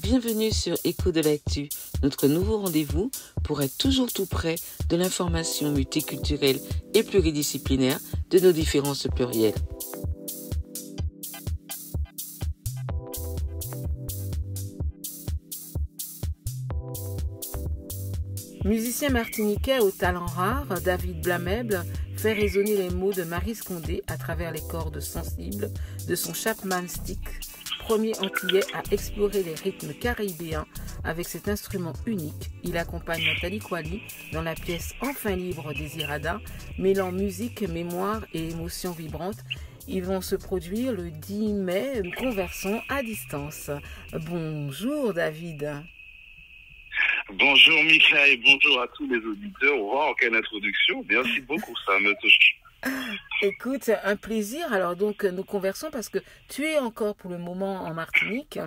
Bienvenue sur Écho de l'actu, notre nouveau rendez-vous pour être toujours tout près de l'information multiculturelle et pluridisciplinaire de nos différences plurielles. Musicien martiniquais au talent rare, David Blamèble fait résonner les mots de Maryse Condé à travers les cordes sensibles de son Chapman Stick, premier antillais à explorer les rythmes caribéens avec cet instrument unique. Il accompagne Nathalie Kwali dans la pièce Enfin libre des Iradas, mêlant musique, mémoire et émotions vibrantes. Ils vont se produire le 10 mai, conversant à distance. Bonjour David. Bonjour Mika et bonjour à tous les auditeurs. Wow, quelle introduction. Merci beaucoup, ça me touche. Écoute, un plaisir. Alors donc nous conversons parce que tu es encore pour le moment en Martinique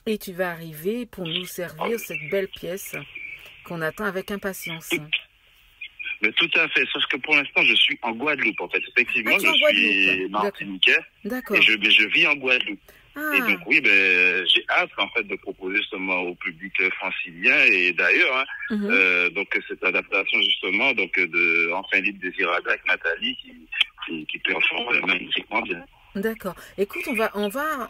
et tu vas arriver pour nous servir cette belle pièce qu'on attend avec impatience. Mais tout à fait, sauf que pour l'instant je suis en Guadeloupe en fait. Effectivement, je suis martiniquais. D'accord. Et je vis en Guadeloupe. Ah. Et donc oui, j'ai hâte en fait de proposer justement au public francilien et d'ailleurs donc cette adaptation justement donc de Enfin libre des Iradas avec Nathalie qui performe magnifiquement bien. D'accord. Écoute, on va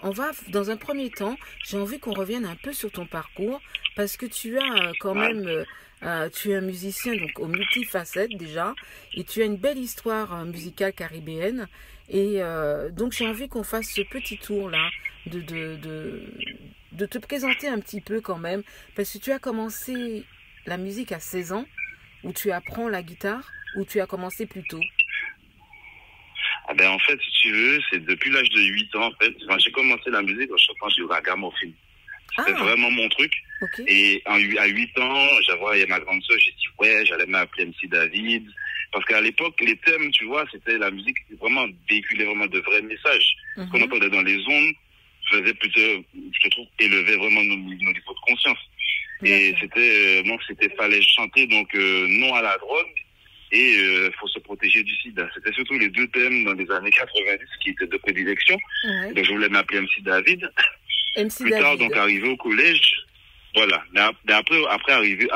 dans un premier temps, j'ai envie qu'on revienne un peu sur ton parcours parce que tu as quand même tu es un musicien donc aux multifacettes déjà et tu as une belle histoire musicale caribéenne et donc j'ai envie qu'on fasse ce petit tour là de te présenter un petit peu quand même parce que tu as commencé la musique à 16 ans où tu apprends la guitare ou tu as commencé plus tôt? En fait, si tu veux, c'est depuis l'âge de 8 ans, en fait. Quand j'ai commencé la musique en chantant du ragamuffin. C'était vraiment mon truc. Okay. Et à 8 ans, j'avais ma grande sœur, j'ai dit, ouais, j'allais m'appeler MC David. Parce qu'à l'époque, les thèmes, tu vois, c'était la musique qui vraiment véhiculait vraiment de vrais messages. Ce qu'on entendait dans les ondes faisait plutôt, je trouve, élever vraiment nos niveaux de conscience. Et c'était, fallait chanter, donc, non à la drogue. Et faut se protéger du sida. C'était surtout les deux thèmes dans les années 90 qui étaient de prédilection. Ouais. Donc je voulais m'appeler MC David. Plus tard, donc arrivé au collège, voilà. Mais après arrivé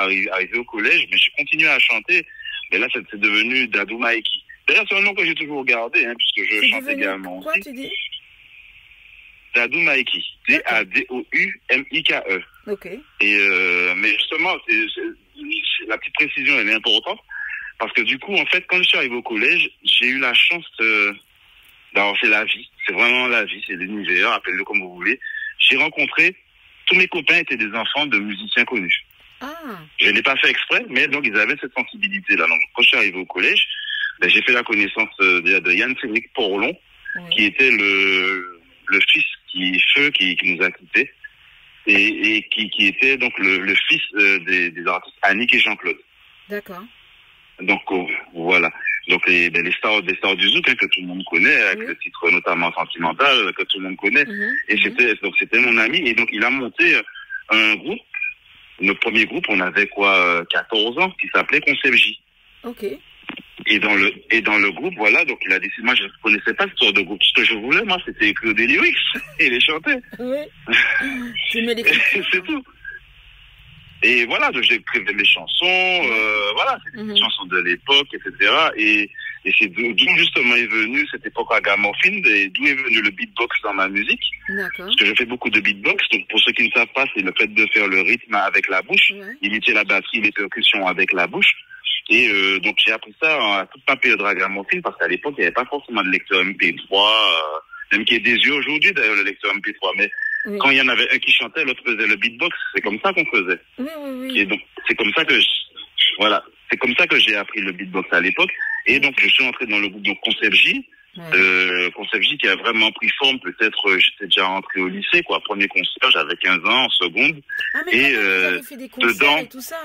au collège, mais je continuais à chanter. Mais là, c'est devenu Dadou Maïki. D'ailleurs, c'est un nom que j'ai toujours gardé, puisque je chante également quoi, aussi. Tu dis Dadou Maïki. D-A-D-O-U-M-I-K-E. Ok. Et mais justement, la petite précision, elle est importante. Parce que du coup, en fait, quand je suis arrivé au collège, j'ai eu la chance d'avoir fait la vie. C'est vraiment la vie, c'est l'univers, appelez-le comme vous voulez. J'ai rencontré, tous mes copains étaient des enfants de musiciens connus. Ah. Je n'ai pas fait exprès, mais donc ils avaient cette sensibilité-là. Donc quand je suis arrivé au collège, j'ai fait la connaissance de Yann-Cédric Porlon, qui était le fils qui nous a quittés, et qui était donc le fils des artistes Annick et Jean-Claude. D'accord. Donc voilà, donc les stars du zouk que tout le monde connaît, avec le titre notamment Sentimental que tout le monde connaît. Et c'était mon ami et donc il a monté un groupe. Notre premier groupe, on avait 14 ans, qui s'appelait Concept J. Ok. Et dans le groupe, voilà, donc il a décidé, moi je ne connaissais pas ce genre de groupe. Ce que je voulais, moi, c'était écrire des lyrics et les chanter. Oui. Tu mets les c'est tout. Et voilà, donc j'écrivais mes chansons, voilà, c'était des chansons de l'époque, etc. Et c'est d'où justement est venue cette époque ragamuffin, d'où est venu le beatbox dans ma musique. D'accord. Parce que je fais beaucoup de beatbox, donc pour ceux qui ne savent pas, c'est le fait de faire le rythme avec la bouche, imiter la batterie, les percussions avec la bouche. Et donc j'ai appris ça à toute ma période ragamuffin, parce qu'à l'époque, il n'y avait pas forcément de lecteur MP3, même qui est désuet aujourd'hui d'ailleurs, le lecteur MP3, mais quand il y en avait un qui chantait, l'autre faisait le beatbox, c'est comme ça qu'on faisait. Oui. Et donc, c'est comme ça que j'ai appris le beatbox à l'époque. Et donc, je suis entré dans le groupe de Concept J. Concept J qui a vraiment pris forme, peut-être, j'étais déjà rentré au lycée, premier concert, j'avais 15 ans, en seconde. Ah, mais vous avez fait des concerts et tout ça?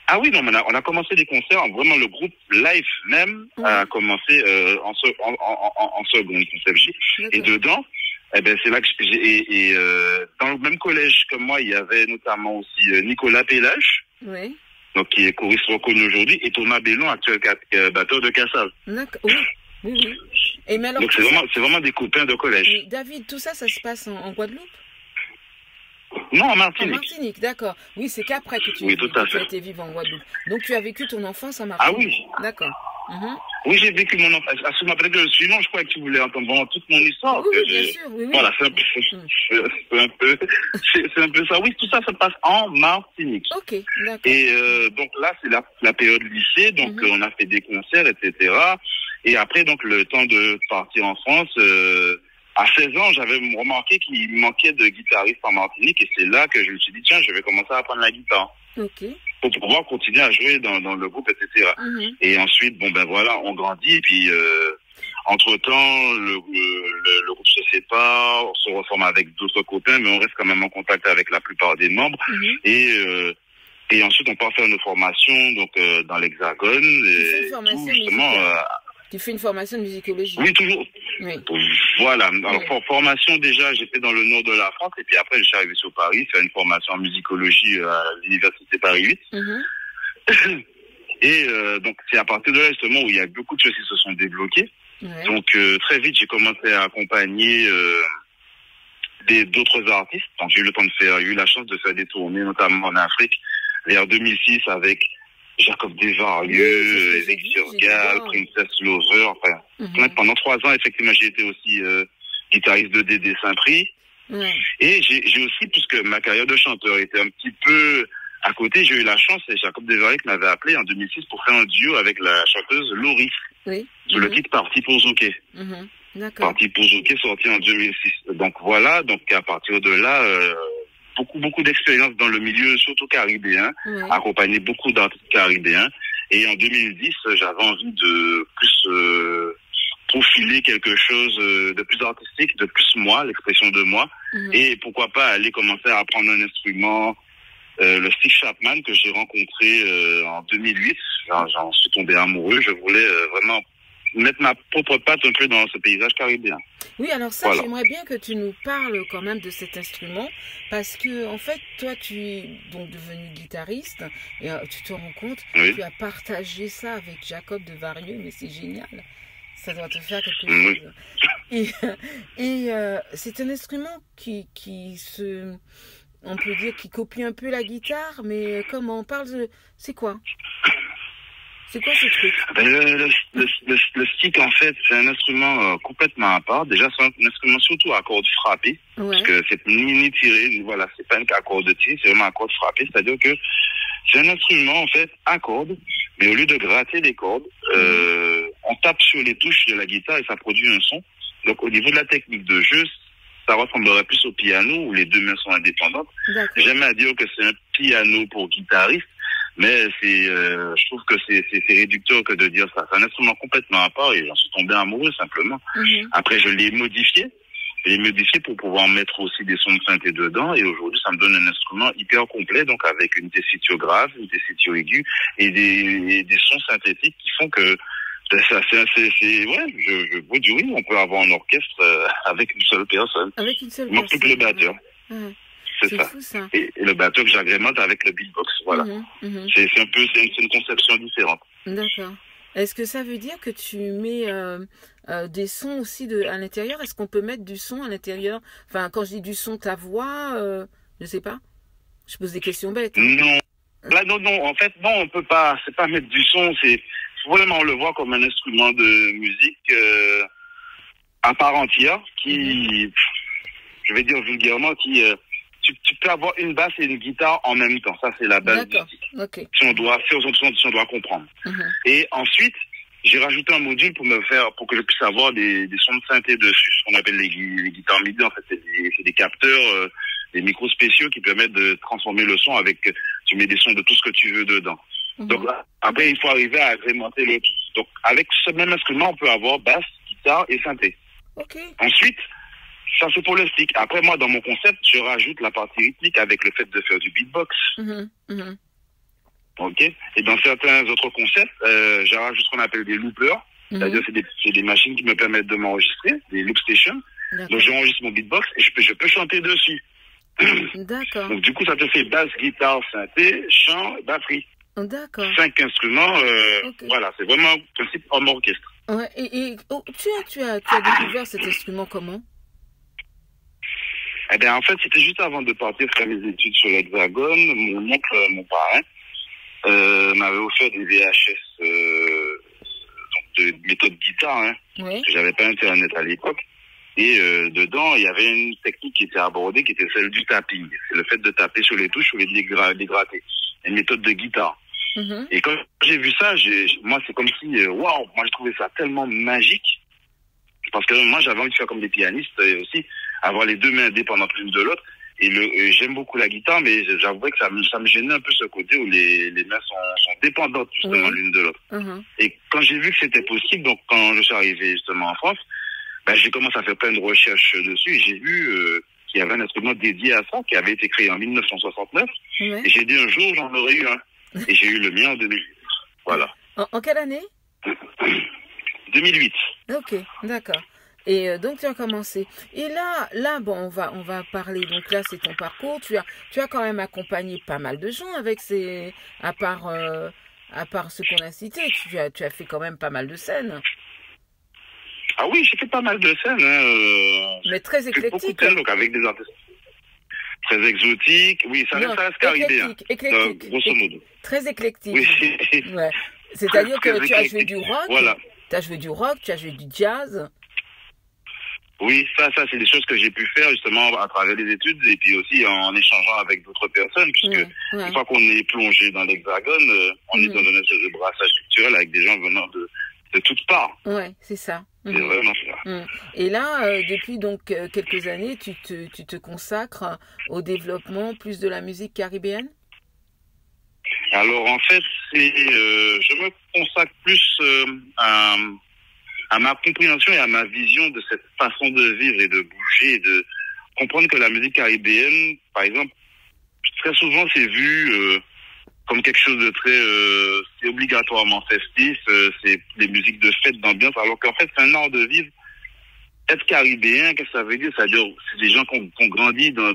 Ah oui, non, on a commencé des concerts, vraiment le groupe live même a commencé en seconde, Concept J. Et dedans, c'est là que dans le même collège que moi, il y avait notamment aussi Nicolas Pélage, donc qui est choriste reconnu aujourd'hui, et Thomas Bellon, actuel batteur de Cassav. D'accord. Oui. Et mais alors, donc c'est vraiment des copains de collège. David, tout ça se passe en Guadeloupe? Non, en En Martinique. Martinique, d'accord. Oui, c'est qu'après que Oui, tout à tu as fait. été vivre en Guadeloupe. Donc, tu as vécu ton enfance en Ah Martinique. oui. D'accord. Mhm. Oui, j'ai vécu mon enfance. Absolument, peut-être que je suis long, je crois que tu voulais entendre vraiment toute mon histoire. Oui, Que oui, bien j'ai... sûr, oui, oui. Voilà, c'est un peu, Mm. c'est un peu ça. Oui, tout ça se passe en Martinique. Ok, d'accord. Et donc là, c'est la période lycée, donc on a fait des concerts, etc. Et après, donc, le temps de partir en France, à 16 ans, j'avais remarqué qu'il manquait de guitaristes en Martinique, et c'est là que je me suis dit, tiens, je vais commencer à apprendre la guitare Ok. pour pouvoir continuer à jouer dans le groupe, etc. Mhm. Et ensuite, bon ben voilà, on grandit, et puis entre-temps, le groupe se sépare, on se reforme avec d'autres copains, mais on reste quand même en contact avec la plupart des membres. Mhm. Et ensuite, on part faire une formation donc dans l'Hexagone. Tu fais une Et formation tout, justement, musicale. Tu fais une formation de musicologie. oui, toujours. Oui. Voilà. Alors, pour formation, déjà, j'étais dans le nord de la France. Et puis après, je suis arrivé sur Paris, faire une formation en musicologie à l'Université Paris 8. Mhm. Et donc, c'est à partir de là, justement, où il y a beaucoup de choses qui se sont débloquées. Ouais. Donc, très vite, j'ai commencé à accompagner d'autres artistes. Donc, j'ai eu la chance de faire des tournées, notamment en Afrique, vers 2006 avec Jacob Desvarieux, Oui, c'est ce que j'ai Eric dit, j'ai Turgal, dit, wow. Princess Lover. Enfin, pendant 3 ans, effectivement, j'ai été aussi guitariste de Dédé Saint-Prix. Ouais. Et j'ai aussi, puisque ma carrière de chanteur était un petit peu à côté, j'ai eu la chance, et Jacob Desvarieux qui m'avait appelé en 2006 pour faire un duo avec la chanteuse Laurie, Oui. sur le titre Parti pour Zouké. Mhm. D'accord. Parti pour Zouké sorti en 2006. Donc voilà, donc à partir de là, beaucoup d'expérience dans le milieu, surtout caribéen, Ouais. accompagné beaucoup d'artistes caribéens. Et en 2010, j'avais envie de plus profiler quelque chose de plus artistique, de plus moi, l'expression de moi. Mhm. Et pourquoi pas aller commencer à apprendre un instrument, le Steve Chapman que j'ai rencontré en 2008. J'en suis tombé amoureux. Je voulais vraiment mettre ma propre patte un peu dans ce paysage caribéen. Oui, alors ça, Voilà. j'aimerais bien que tu nous parles quand même de cet instrument, parce que en fait, toi, tu es donc devenu guitariste, et tu te rends compte, Oui. tu as partagé ça avec Jacob Desvarieux, mais c'est génial. Ça doit te faire quelque Oui. chose. Et c'est un instrument qui on peut dire, qui copie un peu la guitare, mais comme on parle de... C'est quoi? C'est quoi ce truc? Le stick, en fait, c'est un instrument complètement à part. Déjà, c'est un instrument surtout à cordes frappées. Ouais. Parce que c'est ni tiré, voilà, c'est pas un accord de tir, c'est vraiment à cordes frappées. C'est-à-dire que c'est un instrument, en fait, à cordes, mais au lieu de gratter les cordes, on tape sur les touches de la guitare et ça produit un son. Donc, au niveau de la technique de jeu, ça ressemblerait plus au piano où les deux mains sont indépendantes. D'accord. J'aime à dire que c'est un piano pour guitariste, mais je trouve que c'est réducteur que de dire ça. C'est un instrument complètement à part et j'en suis tombé amoureux simplement. Mhm. Après, je l'ai modifié. Je l'ai modifié pour pouvoir mettre aussi des sons de synthé dedans et aujourd'hui, ça me donne un instrument hyper complet, donc avec une tessiture grave, une tessiture aiguë et des sons synthétiques qui font que ouais, je vous dis oui, on peut avoir un orchestre avec une seule personne. Avec une seule Il manque plus que le batteur. Ouais. C'est C'est ça. fou ça. Et le batteur que j'agrémente avec le beatbox, voilà. Mhm, mhm. C'est une conception différente. D'accord. Est-ce que ça veut dire que tu mets des sons aussi à l'intérieur? Est-ce qu'on peut mettre du son à l'intérieur? Enfin, quand je dis du son, ta voix, je sais pas. Je pose des questions bêtes. Hein. Non. Là, non. En fait, non, on peut pas. C'est pas mettre du son. C'est vraiment, on le voit comme un instrument de musique à part entière qui, je vais dire vulgairement, qui tu peux avoir une basse et une guitare en même temps. Ça, c'est la base du D'accord. stick. Ok. Si on doit comprendre. Mhm. Et ensuite, j'ai rajouté un module pour que je puisse avoir des sons de synthé dessus, ce qu'on appelle les guitares MIDI. En fait, c'est des capteurs, des micros spéciaux qui permettent de transformer le son tu mets des sons de tout ce que tu veux dedans. Mhm. Donc là, après, il faut arriver à agrémenter le tout. Donc, avec ce même instrument, on peut avoir basse, guitare et synthé. Ok. Ensuite, ça c'est pour le stick. Après, moi, dans mon concept, je rajoute la partie rythmique avec le fait de faire du beatbox. Mhm, mhm. Ok. Et dans certains autres concepts, je rajoute ce qu'on appelle des loopers. C'est-à-dire c'est des machines qui me permettent de m'enregistrer, des loop stations. D'accord. Donc j'enregistre mon beatbox et je peux chanter dessus. D'accord. Donc du coup, ça te fait basse, guitare, synthé, chant, batterie. D'accord. 5 instruments. Ok. Voilà, c'est vraiment un principe homme orchestre. Ouais, tu as découvert cet instrument comment? Eh bien, en fait, c'était juste avant de partir faire mes études sur l'Hexagone. Mon oncle, mon parrain, m'avait offert des VHS de méthode guitare, hein, Oui. que j'avais pas Internet à l'époque. Et dedans, il y avait une technique qui était abordée, qui était celle du tapping. C'est le fait de taper sur les touches au lieu de les gratter. Une méthode de guitare. Et quand j'ai vu ça, moi, c'est comme si, waouh, moi, je trouvais ça tellement magique. Parce que moi, j'avais envie de faire comme des pianistes aussi, avoir les deux mains indépendantes l'une de l'autre. Et j'aime beaucoup la guitare, mais j'avouais que ça me gênait un peu ce côté où les mains sont dépendantes justement l'une de l'autre. Et quand j'ai vu que c'était possible, donc quand je suis arrivé justement en France, ben, j'ai commencé à faire plein de recherches dessus et j'ai vu qu'il y avait un instrument dédié à ça qui avait été créé en 1969. Et j'ai dit un jour j'en aurais eu un. Et j'ai eu le mien en 2008. Voilà. En quelle année? 2008. Ok, d'accord. Et donc tu as commencé. Et là, bon, on va parler. Donc là, c'est ton parcours. Tu as quand même accompagné pas mal de gens avec à part ce qu'on a cité. Tu as fait quand même pas mal de scènes. Ah oui, j'ai fait pas mal de scènes. Mais très éclectiques. Donc avec des artistes très exotiques. Oui, ça reste caribéen. Éclectique. Grosso modo. Très éclectique. Oui. Ouais. C'est-à-dire que tu as joué du rock. Voilà. Tu as joué du rock, tu as joué du jazz. Oui, ça c'est des choses que j'ai pu faire justement à travers les études et puis aussi en échangeant avec d'autres personnes, puisque une fois qu'on est plongé dans l'Hexagone, on est dans une espèce de brassage culturel avec des gens venant de toutes parts. Ouais, c'est ça. C'est vraiment ça. Et là, depuis donc quelques années, tu te consacres au développement plus de la musique caribéenne? Alors en fait, je me consacre plus à ma compréhension et à ma vision de cette façon de vivre et de bouger, et de comprendre que la musique caribéenne, par exemple, très souvent c'est vu comme quelque chose de très, c'est obligatoirement festif, c'est des musiques de fête, d'ambiance, alors qu'en fait c'est un art de vivre. Être caribéen, qu'est-ce que ça veut dire? C'est-à-dire, c'est des gens qui ont grandi dans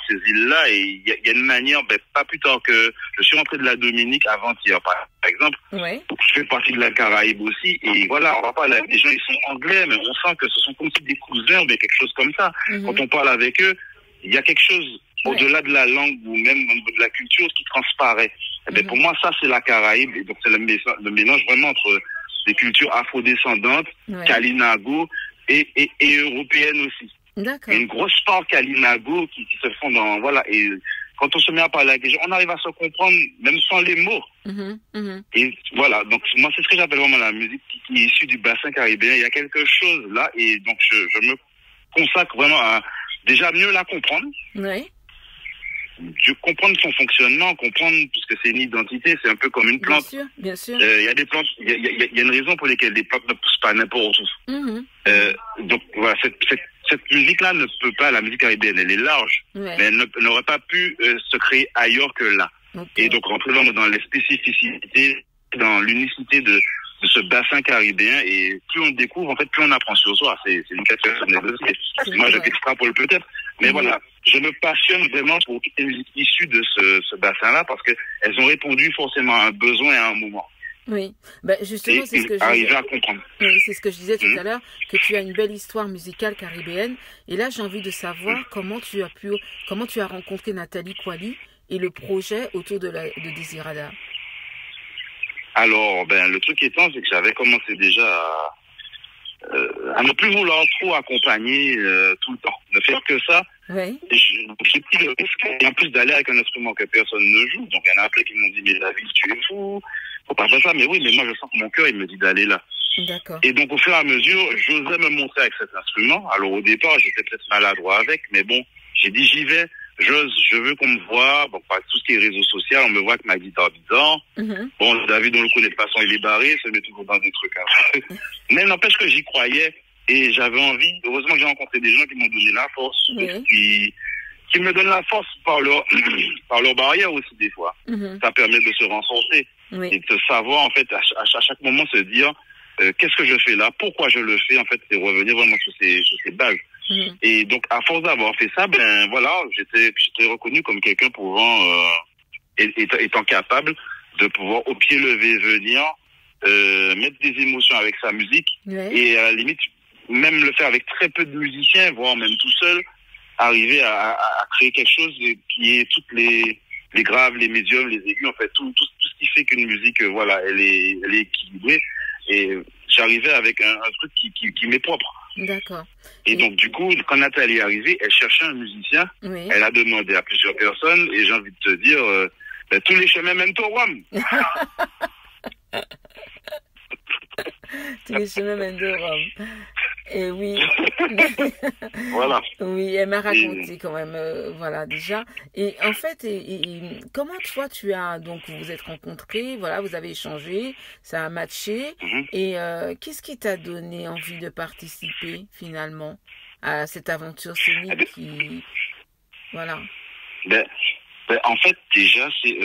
ces îles-là et il y a une manière, pas plus tard que je suis rentré de la Dominique avant-hier, par exemple. Ouais. Je fais partie de la Caraïbe aussi et voilà, on va parler avec des gens, ils sont anglais, mais on sent que ce sont comme si des cousins, mais quelque chose comme ça. Quand on parle avec eux, il y a quelque chose au-delà de la langue ou même au niveau de la culture qui transparaît. Et pour moi, ça, c'est la Caraïbe et donc c'est le mélange vraiment entre des cultures afrodescendantes, Kalinago, et européenne aussi. D'accord. Une grosse part Kalinago qui se font dans, voilà, et quand on se met à parler avec les gens, on arrive à se comprendre même sans les mots. Et voilà, donc moi c'est ce que j'appelle vraiment la musique qui est issue du bassin caribéen. Il y a quelque chose là et donc je me consacre vraiment à déjà mieux la comprendre. Oui. Je comprendre son fonctionnement, comprendre, puisque c'est une identité, c'est un peu comme une plante. Bien sûr. Il y a des plantes, il y a une raison pour laquelle les plantes ne poussent pas n'importe où. Donc voilà, cette musique-là ne peut pas, la musique caribéenne, elle est large, mais elle n'aurait pas pu se créer ailleurs que là. Et donc rentrer dans les spécificités, dans l'unicité de ce bassin caribéen, et plus on découvre, en fait, plus on apprend sur soi. C'est une question personnelle aussi. Moi, je t'extrapole peut-être, mais voilà, je me passionne vraiment pour toutes les musiques issues de ce bassin-là, parce qu'elles ont répondu forcément à un besoin à un moment. Oui, justement, c'est ce que je disais. À comprendre. Oui, c'est ce que je disais tout à l'heure, que tu as une belle histoire musicale caribéenne. Et là, j'ai envie de savoir comment tu as rencontré Nathalie Kwali et le projet autour de Désirada. Alors, le truc étant, c'est que j'avais commencé déjà à ne plus vouloir trop accompagner tout le temps, ne faire que ça. Oui. J'ai pris le risque, et en plus d'aller avec un instrument que personne ne joue. Donc, il y en a plein qui m'ont dit, mais David, tu es fou, faut pas faire ça. Mais oui, mais moi, je sens que mon cœur, il me dit d'aller là. D'accord. Et donc, au fur et à mesure, j'osais me montrer avec cet instrument. Alors, au départ, j'étais peut-être maladroit avec, mais bon, j'ai dit, j'y vais. Je veux qu'on me voit, bon, par tout ce qui est réseau social, on me voit avec ma guitare bizarre. Bon, David, on le connaît de toute façon, il est barré, se met toujours dans des trucs. Mais n'empêche que j'y croyais et j'avais envie. Heureusement que j'ai rencontré des gens qui m'ont donné la force, qui me donnent la force par leur barrière aussi, des fois. Ça permet de se renforcer et de savoir, en fait, à chaque moment se dire, qu'est-ce que je fais là? Pourquoi je le fais? En fait, c'est revenir vraiment sur ces bases. Et donc, à force d'avoir fait ça, voilà, j'étais reconnu comme quelqu'un pouvant, étant capable de pouvoir au pied levé venir, mettre des émotions avec sa musique et à la limite, même le faire avec très peu de musiciens, voire même tout seul, arriver à créer quelque chose qui est toutes les graves, les médiums, les aigus, en fait, tout ce qui fait qu'une musique, voilà, elle est équilibrée. Et j'arrivais avec un truc qui m'est propre. D'accord. Et donc, du coup, quand Nathalie est arrivée, elle cherchait un musicien. Oui. Elle a demandé à plusieurs personnes. Et j'ai envie de te dire, tous les chemins mènent au Rhum. Tous les chemins mènent au Rhum. Et oui. Voilà. Oui, elle m'a raconté quand même, voilà, déjà. Et en fait, comment toi tu as, donc vous vous êtes rencontrés, voilà, vous avez échangé, ça a matché. Et qu'est-ce qui t'a donné envie de participer finalement à cette aventure scénique qui, voilà. En fait, déjà, c'est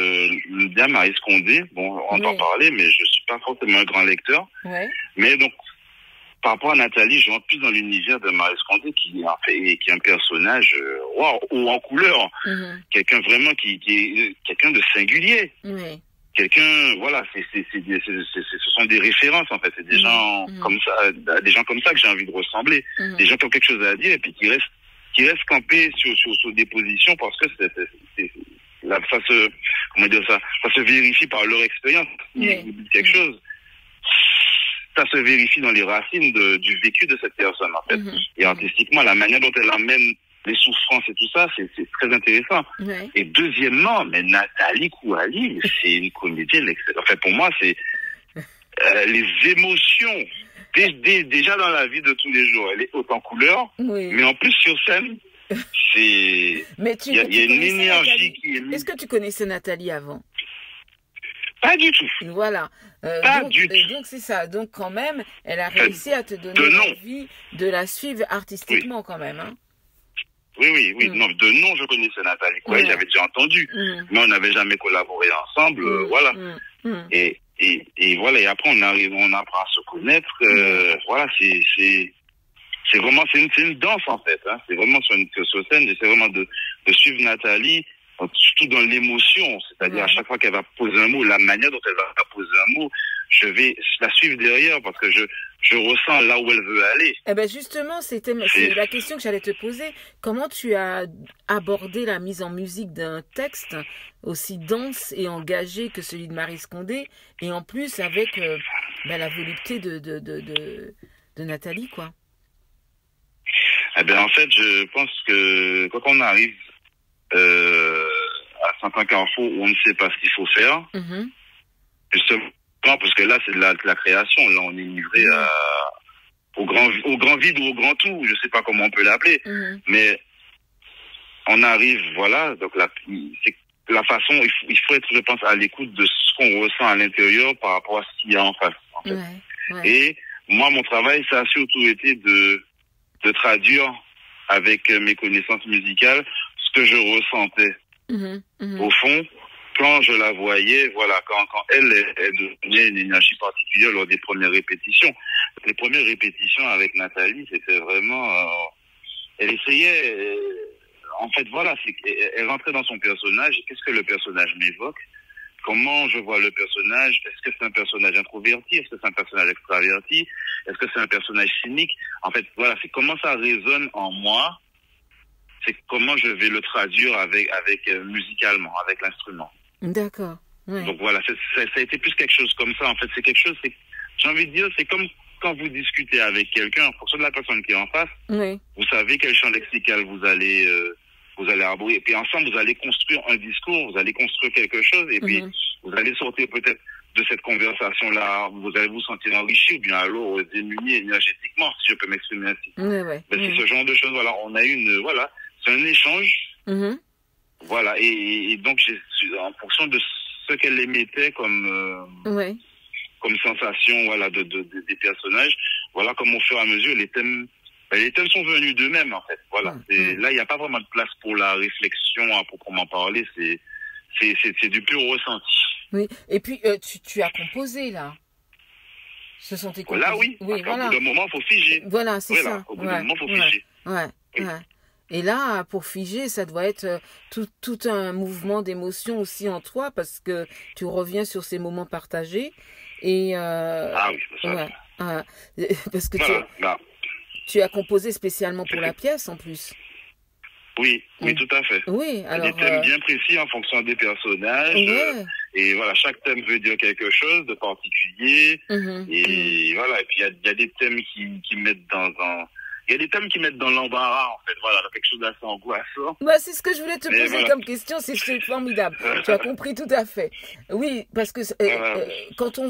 bien Maryse Condé. Bon, on entend parler, mais je suis pas forcément un grand lecteur. Ouais. Mais donc, par rapport à Nathalie, je rentre plus dans l'univers de Maryse Condé, qui est un personnage haut en couleur. Quelqu'un vraiment qui est quelqu'un de singulier. Oui. Quelqu'un, voilà, ce sont des références, en fait. C'est des gens comme ça que j'ai envie de ressembler. Des gens qui ont quelque chose à dire et puis qui restent campés sur des positions parce que ça se vérifie par leur expérience. Ils disent quelque chose. Ça se vérifie dans les racines du vécu de cette personne, en fait. Et artistiquement, la manière dont elle amène les souffrances et tout ça, c'est très intéressant. Et deuxièmement, mais Nathalie Kouali, c'est une comédienne excellente. En fait, pour moi, c'est les émotions. Déjà dans la vie de tous les jours, elle est haute en couleur, mais en plus sur scène, il y a une énergie qui est mise. Est-ce que tu connaissais Nathalie avant? Pas du tout. Voilà. Donc c'est ça. Donc quand même, elle a réussi à te donner envie de la suivre artistiquement quand même. Hein? Oui. Non, de nom, je connaissais Nathalie. J'avais déjà entendu, mais on n'avait jamais collaboré ensemble. Voilà. Et voilà. Et après, on apprend à se connaître. Voilà, c'est vraiment, c'est une danse en fait. Hein. C'est vraiment sur scène. J'essaie vraiment de suivre Nathalie. Surtout dans l'émotion, c'est-à-dire à chaque fois qu'elle va poser un mot, la manière dont elle va poser un mot, je vais la suivre derrière parce que je ressens là où elle veut aller. Eh ben justement, c'est la question que j'allais te poser. Comment tu as abordé la mise en musique d'un texte aussi dense et engagé que celui de Maryse Condé, et en plus avec la volupté de Nathalie, quoi. Eh ben en fait, je pense que quand on arrive à certains carrefours où on ne sait pas ce qu'il faut faire, justement parce que là c'est de la création, là on est livré au grand vide ou au grand tout, je sais pas comment on peut l'appeler, mais on arrive, voilà, donc c'est la façon, il faut être, je pense, à l'écoute de ce qu'on ressent à l'intérieur par rapport à ce qu'il y a en face, en fait. Et moi mon travail ça a surtout été de traduire avec mes connaissances musicales ce que je ressentais. Au fond, quand je la voyais, voilà, quand elle donnait une énergie particulière lors des premières répétitions. Les premières répétitions avec Nathalie, c'était vraiment... elle essayait... en fait, voilà, elle rentrait dans son personnage. Qu'est-ce que le personnage m'évoque? Comment je vois le personnage? Est-ce que c'est un personnage introverti? Est-ce que c'est un personnage extraverti? Est-ce que c'est un personnage cynique? En fait, voilà, c'est comment ça résonne en moi. C'est comment je vais le traduire avec musicalement, avec l'instrument. D'accord. Ouais. Donc voilà, ça a été plus quelque chose comme ça. En fait, c'est quelque chose, j'ai envie de dire, c'est comme quand vous discutez avec quelqu'un, en fonction de la personne qui est en face, vous savez quel champ lexical vous allez arbourer. Et puis ensemble, vous allez construire un discours, vous allez construire quelque chose, et puis vous allez sortir peut-être de cette conversation-là, vous allez vous sentir enrichi, ou bien alors démuni énergétiquement, si je peux m'exprimer ainsi. C'est ce genre de choses. Voilà, on a voilà, c'est un échange. Voilà, et donc en fonction de ce qu'elle émettait comme sensation, voilà, des personnages, voilà, comme au fur et à mesure les thèmes sont venus d'eux-mêmes, en fait. Voilà, là il n'y a pas vraiment de place pour la réflexion à proprement parler. C'est du pur ressenti. Oui, et puis tu as composé là. Ce sont tes compositions. Là, oui. Parce qu'au bout d'un moment, il faut figer. Voilà, c'est ça. Au bout d'un moment, il faut figer. Et là, pour figer, ça doit être tout un mouvement d'émotion aussi en toi, parce que tu reviens sur ces moments partagés. Et oui, c'est ça. Parce que tu as composé spécialement pour la pièce, en plus. Oui, oui, tout à fait. Oui, alors... Des thèmes bien précis en fonction des personnages. Ouais. Et voilà, chaque thème veut dire quelque chose de particulier. Et voilà, et puis il y a des thèmes qui mettent dans un... Il y a des thèmes qui mettent dans l'embarras, en fait. Voilà, quelque chose d'assez angoissant. Bah, c'est ce que je voulais te poser voilà. comme question, c'est formidable. Tu as compris tout à fait. Oui, parce que quand on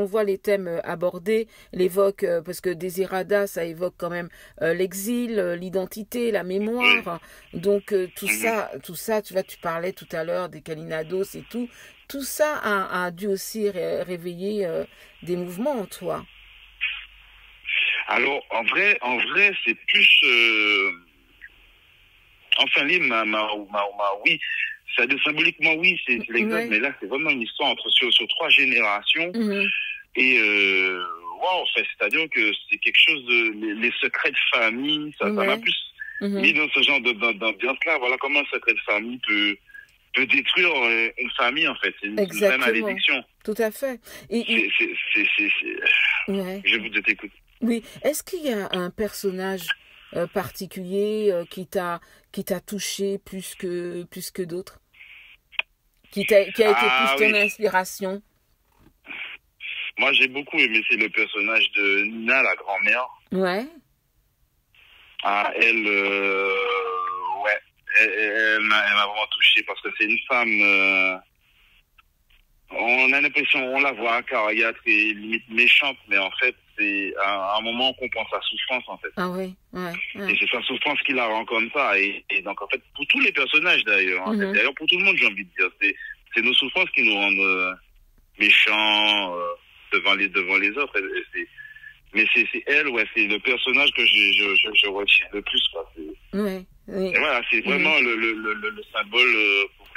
voit les thèmes abordés, parce que Désirada, ça évoque quand même l'exil, l'identité, la mémoire. Oui. Donc tout ça, tu vois, tu parlais tout à l'heure des Kalinados et tout ça a dû aussi réveiller des mouvements en toi. Alors, en vrai, c'est plus... Enfin, oui. C'est-à-dire, symboliquement, oui, c'est l'exemple, mais là, c'est vraiment une histoire sur 3 générations. Et, en fait, c'est-à-dire que c'est quelque chose les secrets de famille, ça m'a plus mis dans ce genre d'ambiance-là. Voilà comment un secret de famille peut détruire une famille, en fait. C'est une vraie malédiction. Tout à fait. Je vous écoute. Oui. Est-ce qu'il y a un personnage particulier qui t'a touché plus que d'autres, qui a été plus ton inspiration? Moi, j'ai beaucoup aimé, c'est le personnage de Nina, la grand-mère. Ouais. Elle m'a vraiment touché parce que c'est une femme... on a l'impression, on la voit acariâtre et limite méchante, mais en fait, c'est à un moment on comprend sa souffrance, en fait. Ah oui, ouais. Et c'est sa souffrance qui la rend comme ça. Et donc, en fait, pour tous les personnages, d'ailleurs, d'ailleurs, pour tout le monde, j'ai envie de dire, c'est nos souffrances qui nous rendent méchants devant les autres. Mais c'est elle, c'est le personnage que je retiens le plus, quoi. Oui. Et voilà, c'est vraiment le symbole,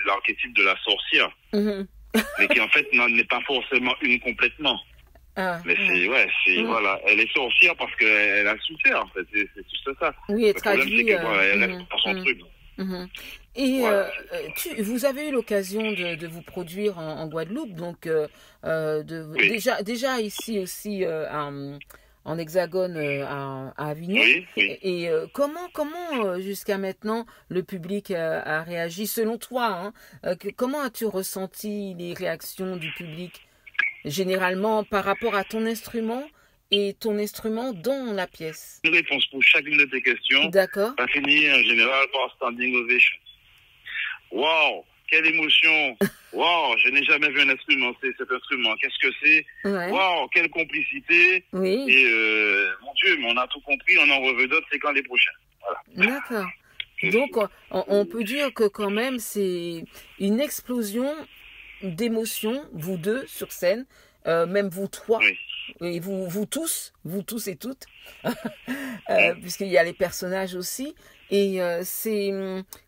l'archétype de la sorcière. Mais qui en fait n'est pas forcément une complètement. Mais voilà, elle est sorcière parce qu'elle a souffert, en fait, c'est tout ça. Oui, elle traduit. Elle reste dans son truc. Et vous avez eu l'occasion de vous produire en Guadeloupe, donc déjà ici aussi en Hexagone à Avignon. Oui. Et comment jusqu'à maintenant le public a réagi selon toi, comment as-tu ressenti les réactions du public généralement par rapport à ton instrument et ton instrument dans la pièce? Une réponse pour chacune de tes questions. D'accord. Ça finit en général par standing ovation. Waouh, quelle émotion! Waouh, je n'ai jamais vu un instrument, cet instrument. Qu'est-ce que c'est? Waouh, quelle complicité! Oui. Et mon Dieu, mais on a tout compris, on en reveut d'autres, c'est quand les prochains. Voilà. D'accord. Donc, on peut dire que quand même, c'est une explosion d'émotions, vous deux sur scène, même vous trois, et vous tous et toutes, puisqu'il y a les personnages aussi. Et c'est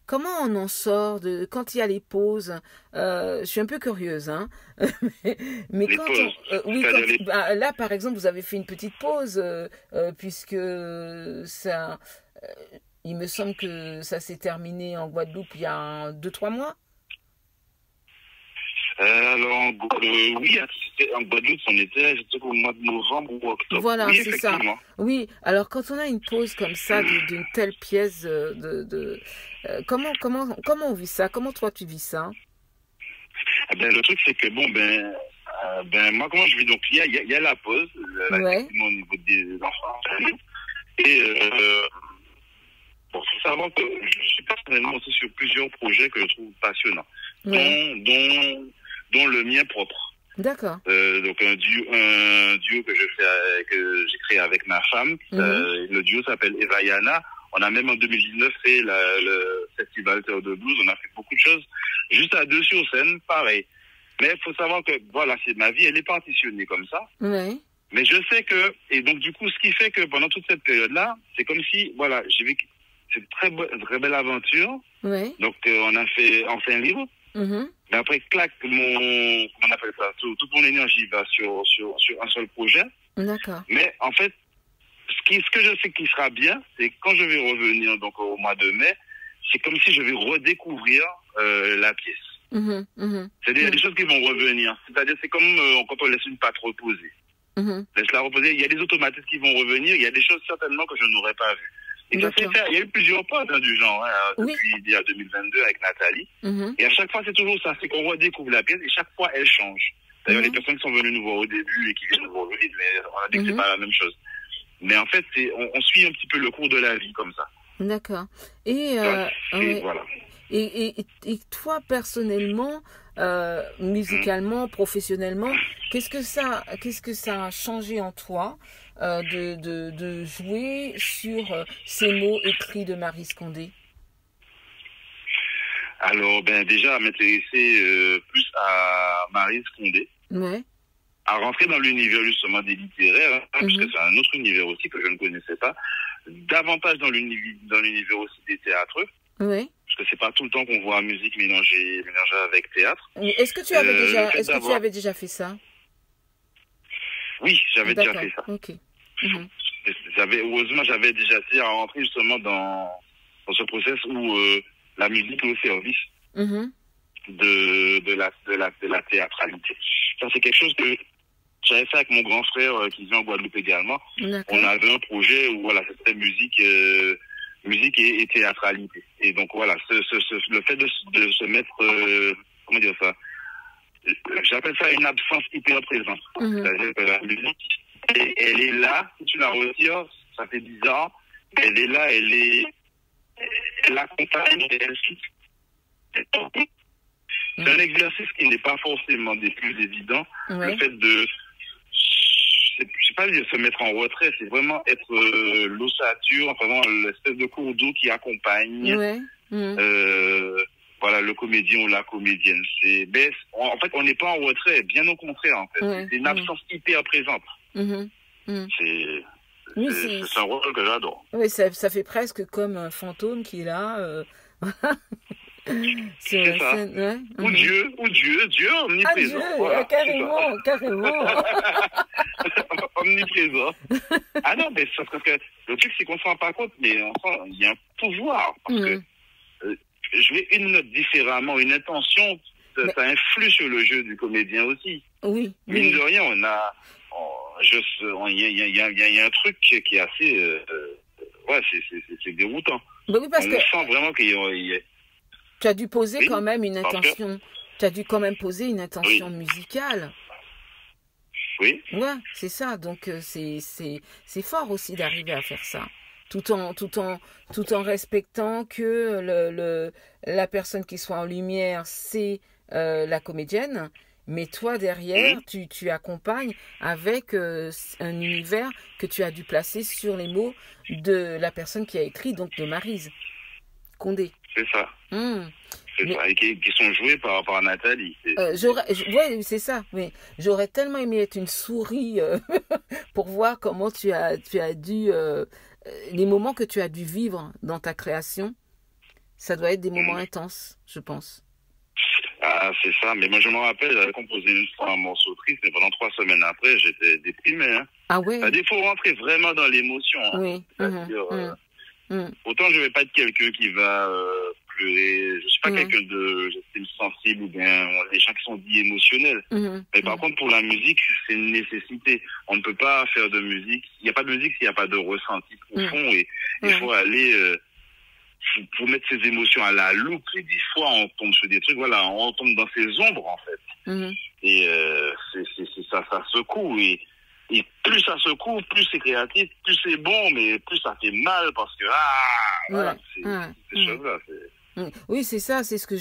comment on en sort quand il y a les pauses. Je suis un peu curieuse, mais les quand pauses, là par exemple vous avez fait une petite pause puisque ça, il me semble que ça s'est terminé en Guadeloupe il y a 2-3 mois. Alors, oui, en Guadeloupe, on était au mois de novembre ou octobre. Voilà, oui, c'est ça. Oui, alors quand on a une pause comme ça d'une telle pièce, comment on vit ça? Comment toi tu vis ça? Le truc, c'est que, moi, comment je vis? Donc, il y a la pause, au niveau des enfants. Et, faut savoir que je suis personnellement aussi sur plusieurs projets que je trouve passionnants, dont le mien propre. D'accord. Donc un duo que j'ai créé avec ma femme. Le duo s'appelle Evayana. On a même en 2019 fait le festival Terre de Blues. On a fait beaucoup de choses. Juste à 2 sur scène, pareil. Mais il faut savoir que voilà, c'est ma vie, elle est partitionnée comme ça. Oui. Mais je sais que, et donc du coup, ce qui fait que pendant toute cette période-là, c'est comme si, voilà, j'ai vécu cette très belle aventure. Oui. Donc on a fait en fin libre. Mais après, clac, on appelle ça, toute mon énergie va sur un seul projet. D'accord. Mais en fait, ce que je sais qui sera bien, c'est quand je vais revenir donc au mois de mai, c'est comme si je vais redécouvrir la pièce. C'est-à-dire, il y a des choses qui vont revenir. C'est-à-dire, c'est comme quand on laisse une pâte reposer. Laisse-la reposer. Il y a des automatismes qui vont revenir. Il y a des choses certainement que je n'aurais pas vues. Et ça s'est fait, il y a eu plusieurs potes du genre, hein, depuis 2022 avec Nathalie. Et à chaque fois, c'est toujours ça, c'est qu'on redécouvre la pièce et chaque fois, elle change. D'ailleurs, les personnes qui sont venues nous voir au début et qui viennent nous voir aujourd'hui, mais on a dit que c'est pas la même chose. Mais en fait, on suit un petit peu le cours de la vie comme ça. D'accord. Et, voilà. Et toi, personnellement, musicalement, professionnellement, qu'est-ce que ça a changé en toi de jouer sur ces mots écrits de Maryse Condé? Alors, déjà, à m'intéresser plus à Maryse Condé. Ouais. À rentrer dans l'univers justement des littéraires, hein, puisque c'est un autre univers aussi que je ne connaissais pas. Davantage dans l'univers aussi des théâtres. Oui. Parce que c'est pas tout le temps qu'on voit musique mélangée avec théâtre. Est-ce que tu avais déjà fait ça? Oui, j'avais déjà fait ça. Ok. Heureusement, j'avais déjà essayé à rentrer justement dans ce process où la musique est au service de la théâtralité. Ça, c'est quelque chose que j'avais fait avec mon grand frère qui vit en Guadeloupe également. On avait un projet où voilà, c'était musique et théâtralité. Et donc voilà, le fait de se mettre, comment dire ça, j'appelle ça une absence hyper présente. C'est-à-dire que la musique, elle est là, si tu la retires, ça fait 10 ans, elle est là, elle accompagne, elle suit. C'est un exercice qui n'est pas forcément des plus évidents. Le fait de, je sais pas dire se mettre en retrait, c'est vraiment être l'ossature, vraiment l'espèce de cours d'eau qui accompagne voilà, le comédien ou la comédienne. En fait, on n'est pas en retrait, bien au contraire, en fait. C'est une absence hyper présente. C'est un rôle que j'adore. Oui, ça fait presque comme un fantôme qui est là. C'est ça. Ou Dieu omniprésent. Voilà, carrément. Omniprésent. Ah non, mais c'est parce que le truc, c'est qu'on ne se rend pas compte, mais il y a un pouvoir. Parce que jouer une note différemment, une intention, ça influe sur le jeu du comédien aussi. Oui. Mine de rien, il y a un truc qui est assez... c'est déroutant. Oui, parce on sent vraiment qu'il y a... Tu as dû poser quand même une intention. Tu as dû quand même poser une intention musicale. Oui. Ouais, c'est ça. Donc c'est fort aussi d'arriver à faire ça, tout en respectant que la personne qui soit en lumière, c'est la comédienne, mais toi derrière, tu accompagnes avec un univers que tu as dû placer sur les mots de la personne qui a écrit, donc de Maryse Condé. C'est ça. C'est ça, et qui sont joués par Nathalie. Oui, c'est ça. Mais j'aurais tellement aimé être une souris pour voir comment tu as dû... les moments que tu as dû vivre dans ta création, ça doit être des moments intenses, je pense. Ah, c'est ça. Mais moi, je me rappelle, j'avais composé une fois un morceau triste, mais pendant 3 semaines après, j'étais déprimé. Hein. Ah ouais? Il faut rentrer vraiment dans l'émotion. Hein. Oui. Autant je ne vais pas être quelqu'un qui va pleurer. Je ne suis pas quelqu'un de sensible ou bien les gens qui sont dits émotionnels. Mais par contre, pour la musique, c'est une nécessité. On ne peut pas faire de musique. Il n'y a pas de musique s'il n'y a pas de ressenti profond. Et il faut aller... faut mettre ses émotions à la loupe. Et des fois, on tombe sur des trucs, voilà, on tombe dans ses ombres, en fait. Et ça secoue. Et plus ça secoue, plus c'est créatif, plus c'est bon, mais plus ça fait mal parce que, ces choses-là, oui, c'est ça, c'est ce que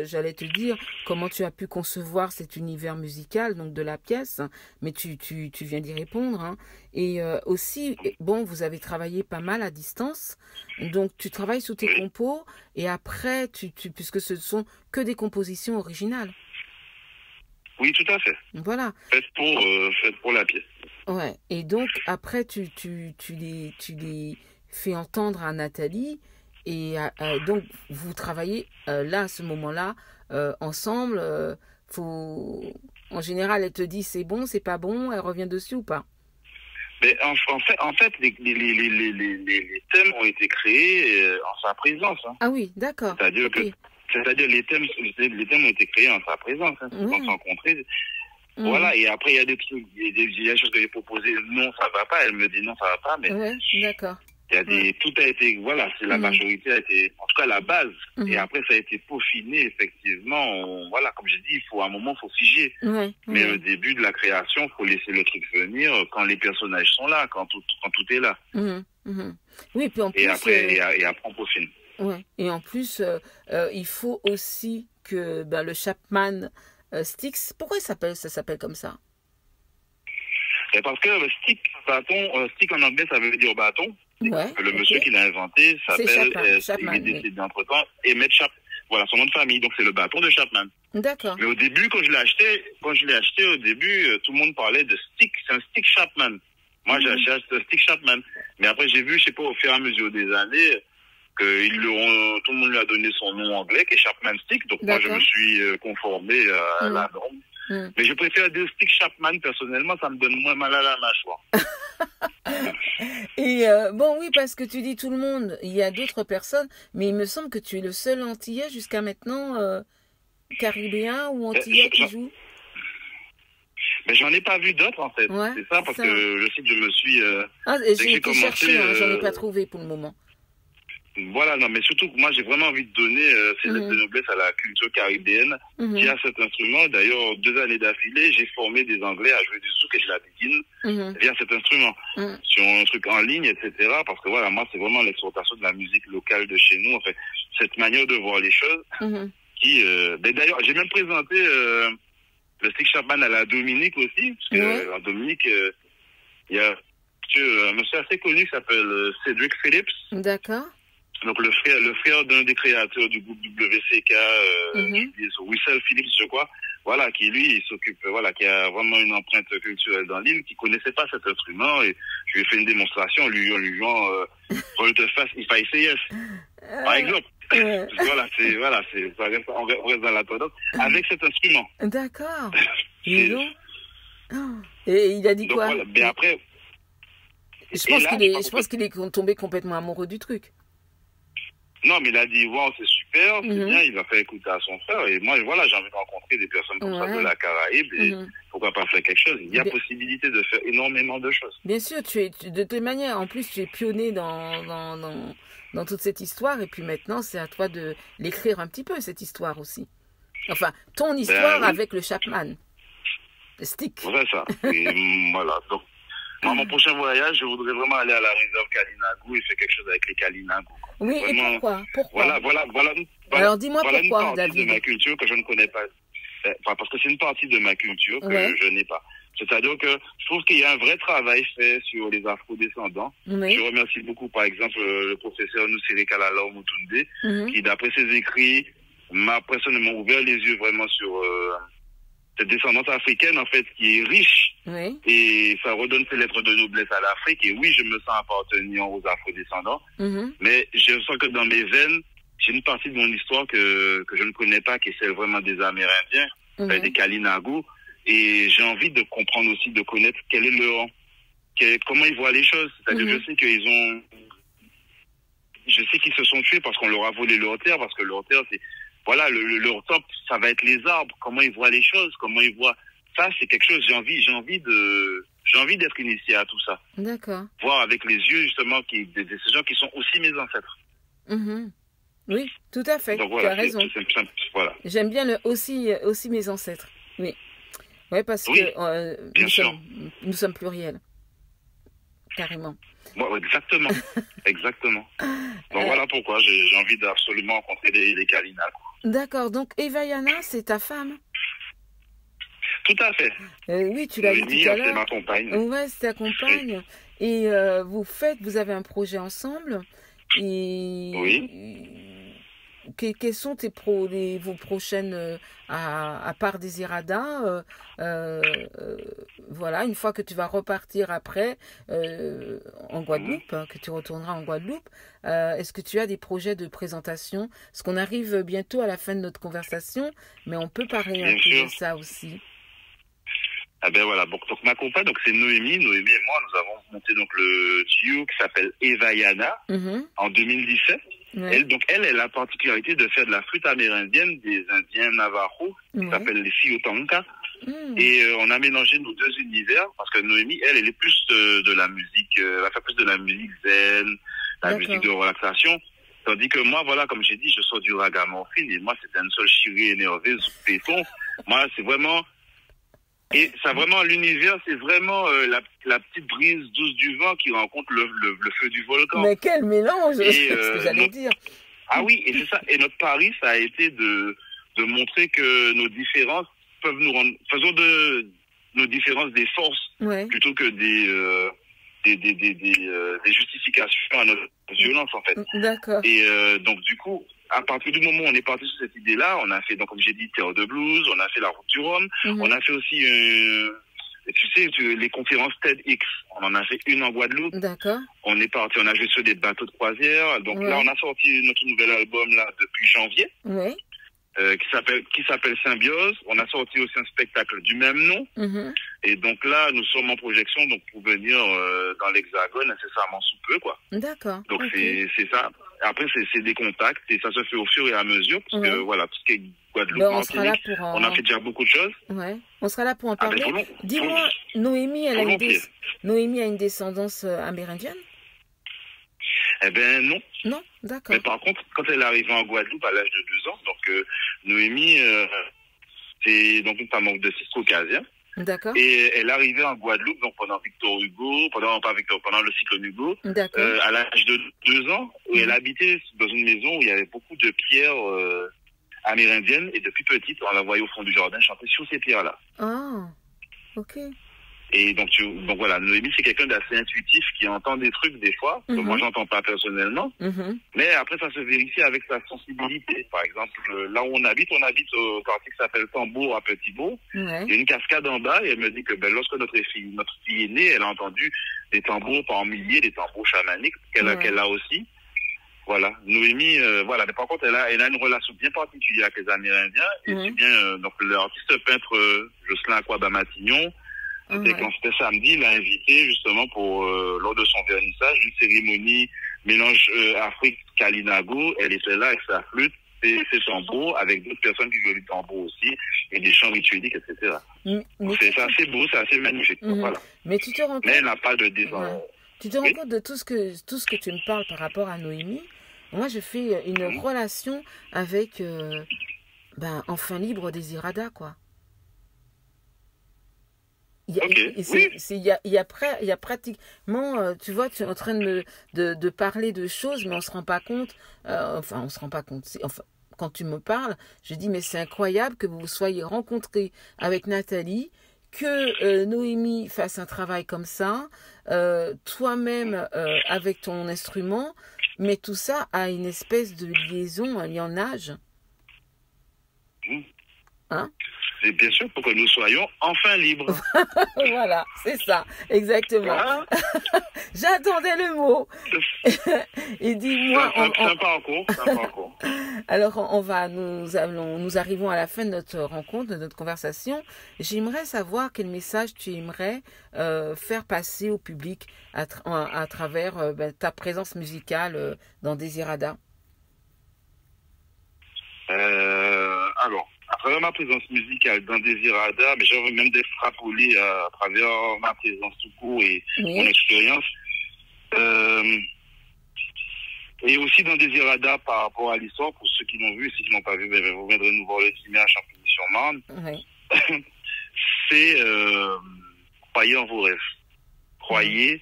j'allais te dire. Comment tu as pu concevoir cet univers musical, donc de la pièce, mais tu viens d'y répondre. Hein. Et aussi, bon, vous avez travaillé pas mal à distance, donc tu travailles sous tes compos, et après, puisque ce sont que des compositions originales. Oui, tout à fait. Voilà. Faites pour la pièce. Ouais. Et donc, après, tu les fais entendre à Nathalie. Et donc, vous travaillez là, à ce moment-là, ensemble. En général, elle te dit c'est bon, c'est pas bon. Elle revient dessus ou pas? Mais en fait, les thèmes ont été créés en sa présence. Hein. Ah oui, d'accord. C'est-à-dire les thèmes ont été créés en sa présence. Hein, on s'est rencontrés. Voilà, et après, il y a des trucs, il y a des choses que j'ai proposées. Non, ça va pas. Elle me dit non, ça va pas. Mais d'accord. Il y a des, tout a été, voilà, c'est la majorité a été, en tout cas la base. Et après, ça a été peaufiné, effectivement. Voilà, comme j'ai dit, il faut, à un moment, faut figer. Mais au début de la création, faut laisser le truc venir quand les personnages sont là, quand tout est là. Oui, puis en plus. Et après, et après, on peaufine. Ouais. Et en plus, il faut aussi que le Chapman Sticks, pourquoi ça s'appelle comme ça? Et parce que stick, bâton, stick en anglais, ça veut dire bâton. Le monsieur qui l'a inventé s'appelle, Chapman, il est décédé entre-temps, Emmett Chapman. Voilà son nom de famille, donc c'est le bâton de Chapman. D'accord. Mais au début, quand je l'ai acheté, au débtout le monde parlait de stick, c'est un stick Chapman. Moi, j'ai acheté un stick Chapman. Mais après, j'ai vu, je sais pas, au fur et à mesure des années, que tout le monde lui a donné son nom anglais, qui est Chapman Stick. Donc moi, je me suis conformé à la norme. Mais je préfère dire stick Chapman, personnellement, ça me donne moins mal à la mâchoire. Et bon, oui, parce que tu dis tout le monde, il y a d'autres personnes, mais il me semble que tu es le seul Antillais jusqu'à maintenant, caribéen ou Antillais qui joue. Mais j'en ai pas vu d'autres, en fait. C'est ça, parce que je sais que je me suis... j'ai cherché, j'en ai pas trouvé pour le moment. Voilà, non, mais surtout, moi, j'ai vraiment envie de donner ces lettres de noblesse à la culture caribéenne qui a cet instrument. D'ailleurs, 2 années d'affilée, j'ai formé des Anglais à jouer du souk et de la biguine via cet instrument, sur un truc en ligne, etc. Parce que voilà, moi, c'est vraiment l'exportation de la musique locale de chez nous, en fait. Cette manière de voir les choses qui... d'ailleurs, j'ai même présenté le stick Chapman à la Dominique aussi, parce que en Dominique, il y a un monsieur assez connu qui s'appelle Cedric Phillips. D'accord. Donc le frère d'un des créateurs du groupe WCK, Wissel Phillips, je crois, voilà, qui lui, il s'occupe, voilà, qui a vraiment une empreinte culturelle dans l'île, qui connaissait pas cet instrument, et je lui ai fait une démonstration en lui jouant Volte-Face, If I Say Yes, par exemple. On reste dans la tendance avec cet instrument. D'accord. Et il a dit quoi? Voilà. Mais après, je pense qu'il est tombé complètement amoureux du truc. Non, mais il a dit, wow, c'est super, c'est bien, il va faire écouter à son frère. Et moi, voilà, j'ai envie de rencontrer des personnes comme ça de la Caraïbe. Et pourquoi pas faire quelque chose? Il y a possibilité de faire énormément de choses. Bien sûr, de toute manière, en plus, tu es pionnier dans toute cette histoire. Et puis maintenant, c'est à toi de l'écrire un petit peu, cette histoire aussi. Enfin, ton histoire avec le Chapman. Le stick. C'est ça. Et voilà. Donc, moi, mon prochain voyage, je voudrais vraiment aller à la réserve Kalinagou et faire quelque chose avec les Kalinagou. Oui, vraiment, et pourquoi? Voilà. Alors, dis-moi pourquoi, une partie de ma culture que je ne connais pas. Enfin, parce que c'est une partie de ma culture que je n'ai pas. C'est-à-dire que je trouve qu'il y a un vrai travail fait sur les afro-descendants. Je remercie beaucoup, par exemple, le professeur Nusiri Kalala Mutunde, qui, d'après ses écrits, m'a personnellement ouvert les yeux vraiment sur cette descendance africaine, en fait, qui est riche. Et ça redonne ses lettres de noblesse à l'Afrique. Et oui, je me sens appartenant aux afro-descendants. Mais je sens que dans mes veines, j'ai une partie de mon histoire que je ne connais pas, qui est celle vraiment des Amérindiens, des Kalinagou. Et j'ai envie de comprendre aussi, de connaître quel est comment ils voient les choses. C'est-à-dire que je sais qu'ils se sont tués parce qu'on leur a volé leur terre, parce que leur terre, c'est, voilà, leur top, ça va être les arbres. Comment ils voient les choses, comment ils voient. Ça, c'est quelque chose, j'ai envie d'être initié à tout ça. D'accord. Voir avec les yeux, justement, de ces gens qui sont aussi mes ancêtres. Oui, tout à fait. Donc, voilà, tu as raison. Voilà. J'aime bien aussi mes ancêtres. Oui. Ouais, parce que nous sommes pluriels. Carrément. Bon, exactement. Exactement. Donc voilà pourquoi j'ai envie d'absolument rencontrer les Kalinagou. D'accord. Donc Evayana, c'est ta femme? Tout à fait. Oui, tu l'as dit tout à l'heure. C'est ma compagne. Ouais, c'est ta compagne. Et vous avez un projet ensemble. Et quelles sont vos prochaines, à part Désirada, voilà, une fois que tu vas repartir après en Guadeloupe, que tu retourneras en Guadeloupe, est-ce que tu as des projets de présentation? Parce qu'on arrive bientôt à la fin de notre conversation, mais on peut parler un peu de ça aussi. Ah ben voilà, donc ma compagne, donc c'est Noémie et moi, nous avons monté donc le duo qui s'appelle Evayana en 2017. Elle a la particularité de faire de la flûte amérindienne des Indiens Navajo, qui s'appelle les Siotanka. Et on a mélangé nos deux univers, parce que Noémie, elle est plus de la musique, elle va faire plus de la musique zen, la musique de relaxation. Tandis que moi, voilà, comme j'ai dit, je sors du ragamuffin et moi, c'est un seul chiré énervé, béton. Moi, c'est vraiment... Et ça vraiment, l'univers, c'est vraiment la petite brise douce du vent qui rencontre le feu du volcan. Mais quel mélange, c'est ce que j'allais dire. Ah oui, et c'est ça. Et notre pari, ça a été de montrer que nos différences peuvent nous rendre... Faisons de nos différences des forces plutôt que des justifications à notre violence, en fait. D'accord. Et donc, du coup, à partir du moment où on est parti sur cette idée-là, on a fait, donc, comme j'ai dit, Terre de Blues, on a fait la Route du Rhum, on a fait aussi, tu sais, les conférences TEDx. On en a fait une en Guadeloupe. D'accord. On est parti, on a joué sur des bateaux de croisière. Donc là, on a sorti notre nouvel album là depuis janvier. Oui. Qui s'appelle Symbiose. On a sorti aussi un spectacle du même nom. Et donc là, nous sommes en projection donc pour venir dans l'Hexagone incessamment sous peu, quoi. D'accord. Donc c'est ça. Après, c'est des contacts et ça se fait au fur et à mesure parce que voilà, tout ce qui est Guadeloupe, Martinique, on a fait déjà beaucoup de choses. Ouais. On sera là pour en parler. Dis-moi, Noémie, Noémie a une descendance amérindienne? Eh ben non. Non, d'accord. Mais par contre, quand elle est arrivée en Guadeloupe à l'âge de 2 ans, donc Noémie, c'est donc une femme de Cisco-Casien. D'accord. Et elle est arrivée en Guadeloupe donc pendant Victor Hugo, pendant le cyclone Hugo, à l'âge de 2 ans, où elle habitait dans une maison où il y avait beaucoup de pierres amérindiennes, et depuis petite, on la voyait au fond du jardin chanter sur ces pierres-là. Ah, ok. Et donc voilà, Noémie, c'est quelqu'un d'assez intuitif qui entend des trucs des fois, que moi j'entends pas personnellement, mais après ça se vérifie avec sa sensibilité. Par exemple, là où on habite au quartier qui s'appelle Tambour à Petit-Beau. Il y a une cascade en bas et elle me dit que lorsque notre fille est née, elle a entendu des tambours par milliers, des tambours chamaniques qu'elle a aussi. Voilà, Noémie, voilà, mais par contre elle a une relation bien particulière avec les Amérindiens, et c'est bien donc l'artiste peintre Jocelyn Aquaba-Matignon. Quand c'était samedi, il l'a invité justement pour lors de son vernissage, une cérémonie mélange Afrique-Kalinago. Elle était là avec sa flûte et ses tambours, avec d'autres personnes qui jouaient du tambour aussi, et des chants ritueliques, etc. C'est assez beau, c'est assez magnifique. Voilà. Mais tu te rends compte... Mais elle n'a pas de désordre. Tu te rends compte de tout ce que tu me parles par rapport à Noémie? Moi, je fais une relation avec Enfants Libres des Iradas, quoi. Il y a pratiquement, tu vois, tu es en train de parler de choses, mais on se rend pas compte. On se rend pas compte. Quand tu me parles, je dis, mais c'est incroyable que vous vous soyez rencontrés avec Nathalie, que Noémie fasse un travail comme ça, toi-même avec ton instrument, mais tout ça a une espèce de liaison, un lionnage. Hein? C'est bien sûr pour que nous soyons enfin libres. Voilà, c'est ça, exactement. Voilà. J'attendais le mot. Et dis-moi... C'est un parcours. Alors, nous arrivons à la fin de notre rencontre, de notre conversation. J'aimerais savoir quel message tu aimerais faire passer au public à travers ta présence musicale dans Désirada. Alors, à travers ma présence musicale dans Désirada, mais j'ai envie même d'extrapoler à travers ma présence tout court et mon expérience. Et aussi dans Désirada par rapport à l'histoire, pour ceux qui l'ont vu et ceux qui l'ont pas vu, vous viendrez nous voir le dimanche à Champigny-sur-Marne. Oui. C'est croyez en vos rêves. Croyez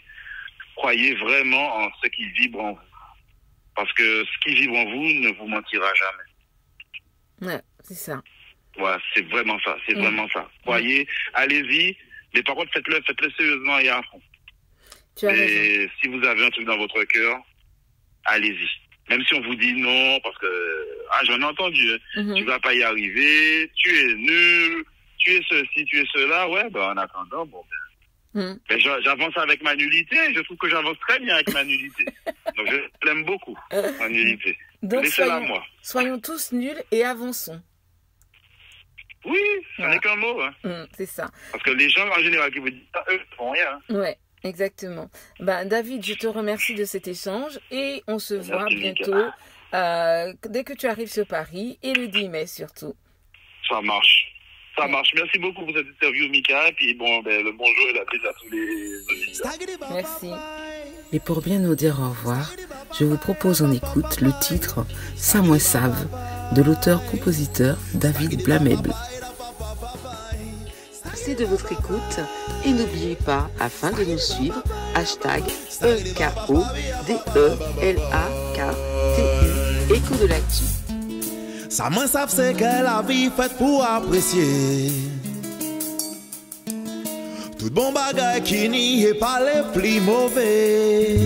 vraiment en ce qui vibre en vous. Parce que ce qui vibre en vous ne vous mentira jamais. Ouais, c'est ça. Voilà, c'est vraiment ça. C'est vraiment ça. Croyez, allez-y, mais par contre, faites-le sérieusement et à fond. Et si vous avez un truc dans votre cœur, allez-y. Même si on vous dit non, parce que j'en ai entendu, tu vas pas y arriver, tu es nul, tu es ceci, tu es cela, en attendant, mais j'avance avec ma nullité, je trouve que j'avance très bien avec ma nullité. Donc je l'aime beaucoup, ma nullité. Donc soyons tous nuls et avançons. Oui, ce n'est qu'un mot. C'est ça. Parce que les gens en général qui vous disent ça, eux, ne font rien. Ouais. Exactement. David, je te remercie de cet échange et on se voit bientôt dès que tu arrives sur Paris et le 10 mai surtout. Ça marche. Ça marche. Merci beaucoup pour cette interview, Mika. Et puis le bonjour et la bise à tous les auditeurs. Merci. Et pour bien nous dire au revoir, je vous propose en écoute le titre « Ça moi save » de l'auteur-compositeur David Blamèble. Merci de votre écoute et n'oubliez pas, afin de nous suivre, hashtag EKODELAKTU, Écho de l'actu. Ça m'en savent c'est que la vie faite pour apprécier. Tout bon bagay qui n'y est pas les plus mauvais.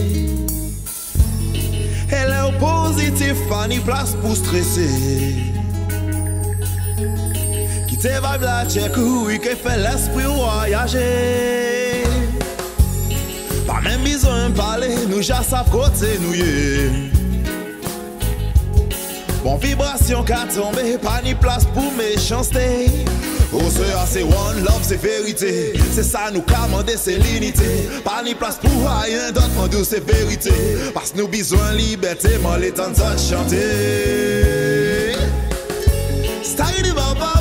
Elle est au positif, pas ni place pour stresser. Quitter vibe la check oui qui fait l'esprit voyager. Pas même besoin de parler, nous já savent côté nous yé. Bon vibration qu'a tombé, pas ni place pour méchanceté. Oh c'est one love, c'est vérité. C'est ça nous commande, c'est l'unité. Pas ni place pour rien d'autre, nous c'est vérité. Parce que nous besoin liberté, moi les temps de chanter. Style de papa,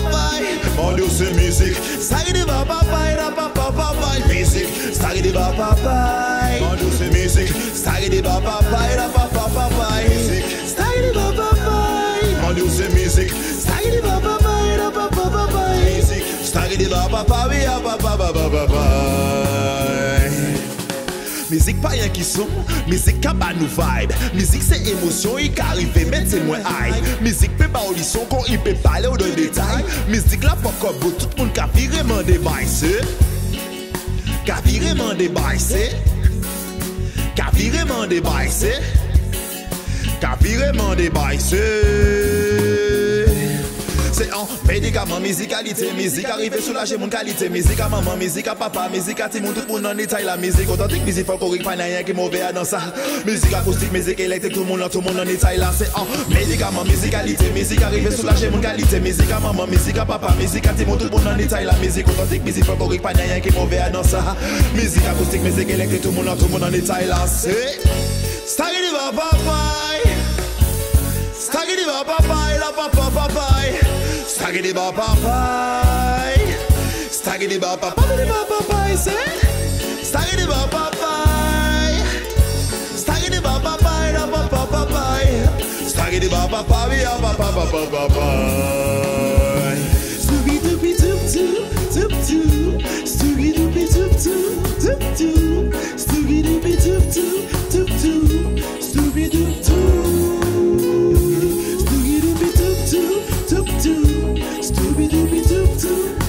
mon Dieu c'est musique. Style de papa, musique. Style de papa, mon Dieu c'est musique. Style de papa, musique. Style de papa, mon Dieu c'est musique. Style de papa, musique. Style de papa, musique pas rien qui sont, musique qui bat nous vibe. Musique c'est émotion, il arrive mettre c'est moins high. Musique peut pas au son qu'on il peut parler au détail. Musique là pas comme tout le monde qui a virement débaissé. Qui a virement débaissé. Qui a virement débaissé. Qui a virement débaissé. C'est un médicament, musicalité, musique arrive soulager mon qualité, musique à maman, musique à papa, musique à Timon, tout le monde en détail, la musique authentique, musique folklorique, pas rien qui est mauvais dans ça. Musique acoustique, musique électrique, tout le monde en détail là. C'est un médicament, musicalité, musique arrive soulager mon qualité, musique à maman, musique à papa, musique à Timon, tout le monde en détail, la musique authentique, musique folklorique, pas rien qui est mauvais dans ça. Musique acoustique, musique électrique, tout le monde en détail là. C'est Staggy papa, Staggy papa, la papa, Staggy papa, Staggy papa, c'est Staggy papa, Staggy papa, la papa, Staggy papa, papa. Stooby dooby doop doop doop, Stooby dooby doop doop doop, Stooby dooby doop doop doop, Stooby doop doop, Stooby dooby doop doop doop, Stooby dooby doop doop.